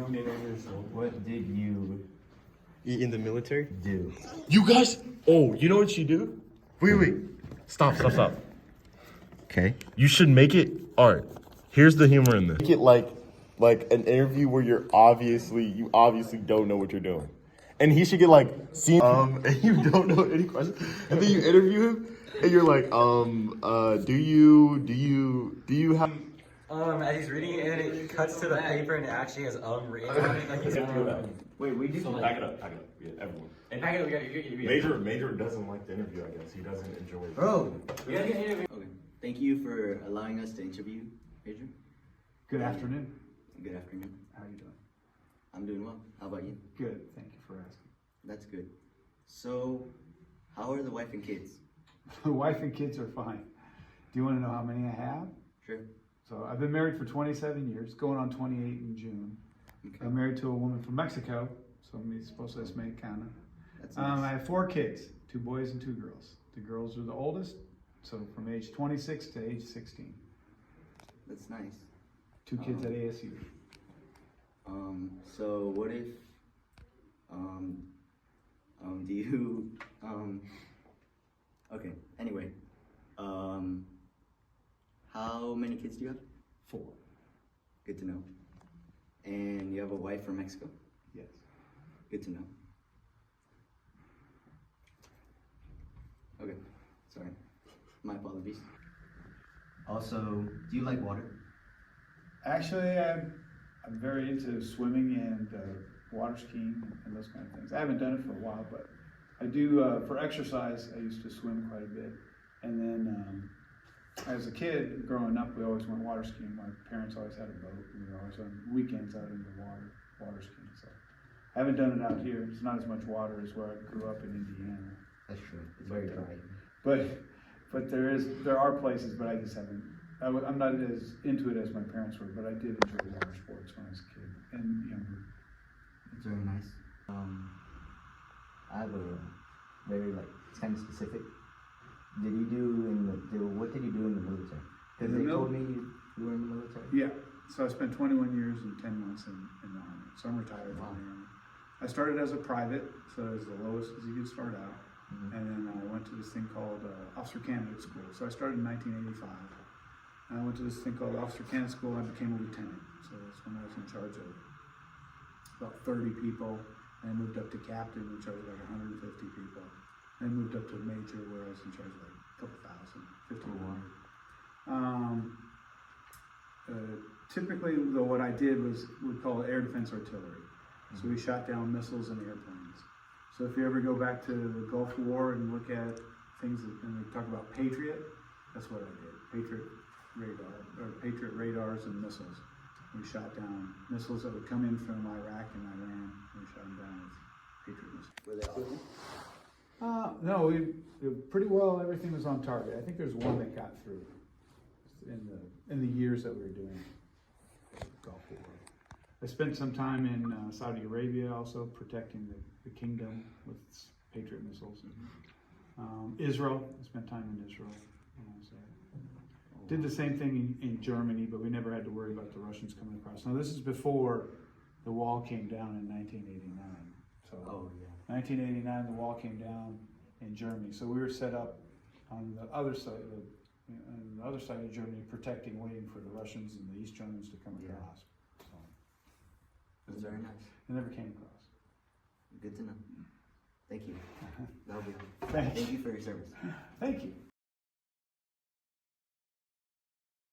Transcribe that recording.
What did you In the military? do? You guys, oh, you know what you do? Wait. Stop. Okay. You should make it, all right, here's the humor in this. Make it like an interview where you obviously don't know what you're doing. And he should get like, and you don't know any questions. And then you interview him and you're like, do you have... As he's reading it, and it cuts to the paper, and it actually has written on it. Like he's Wait, we did. Back it up, yeah, everyone. and back it, we got Major doesn't like the interview, I guess. He doesn't enjoy it. Bro. Okay. Thank you for allowing us to interview, Adrian. Good afternoon. Good afternoon. How are you doing? I'm doing well. How about you? Good. Thank you for asking. That's good. So, how are the wife and kids? The wife and kids are fine. Do you want to know how many I have? Sure. So I've been married for 27 years, going on 28 in June. Okay. I'm married to a woman from Mexico, so mi esposa es mexicana. That's nice. I have 4 kids, 2 boys and 2 girls. The girls are the oldest, so from age 26 to age 16. That's nice. 2 kids at ASU. So what if, do you, okay, anyway, how many kids do you have? 4. Good to know. And you have a wife from Mexico? Yes. Good to know. Okay, sorry. My apologies. Also, do you like water? Actually, I'm very into swimming and water skiing and those kind of things. I haven't done it for a while, but I do, for exercise, I used to swim quite a bit. And then as a kid, growing up, we always went water skiing. My parents always had a boat, and we were always on weekends out in the water skiing. So I haven't done it out here. There's not as much water as where I grew up in Indiana. That's true. It's very dry. But there are places, but I just haven't. I'm not as into it as my parents were, but I did enjoy water sports when I was a kid and younger. It's very nice. I have a very it's kind of specific. What did you do in the military? Because they told me you were in the military. Yeah, so I spent 21 years and 10 months in the Army. So I'm retired from the Army. I started as a private, so it was the lowest as you could start out. And then I went to this thing called Officer Candidate School. So I started in 1985. And I went to this thing called Officer Candidate School. I became a lieutenant. So that's when I was in charge of about 30 people. And I moved up to captain, in charge of like 150 people. And moved up to major, where I was in charge of like a couple thousand, 1,500. Typically, though, what I did was we'd call it air defense artillery. So we shot down missiles and airplanes. So if you ever go back to the Gulf War and look at things and they talk about Patriot, that's what I did. Patriot radars and missiles. We shot down missiles that would come in from Iraq and Iran. We shot them down with Patriot missiles. Were they awesome? No, we pretty well. Everything was on target. I think there's one that got through in the years that we were doing Gulf War. I spent some time in Saudi Arabia, also protecting the kingdom with Patriot missiles. And, Israel. I spent time in Israel. Did the same thing in Germany, but we never had to worry about the Russians coming across. Now this is before the wall came down in 1989. So. Oh, yeah. 1989, the wall came down in Germany. So we were set up on the other side of Germany, protecting, waiting for the Russians and the East Germans to come across. So, That's very nice. they never came across. Good to know. Thank you. That'll be all. Thank you. Thank you for your service. Thank you.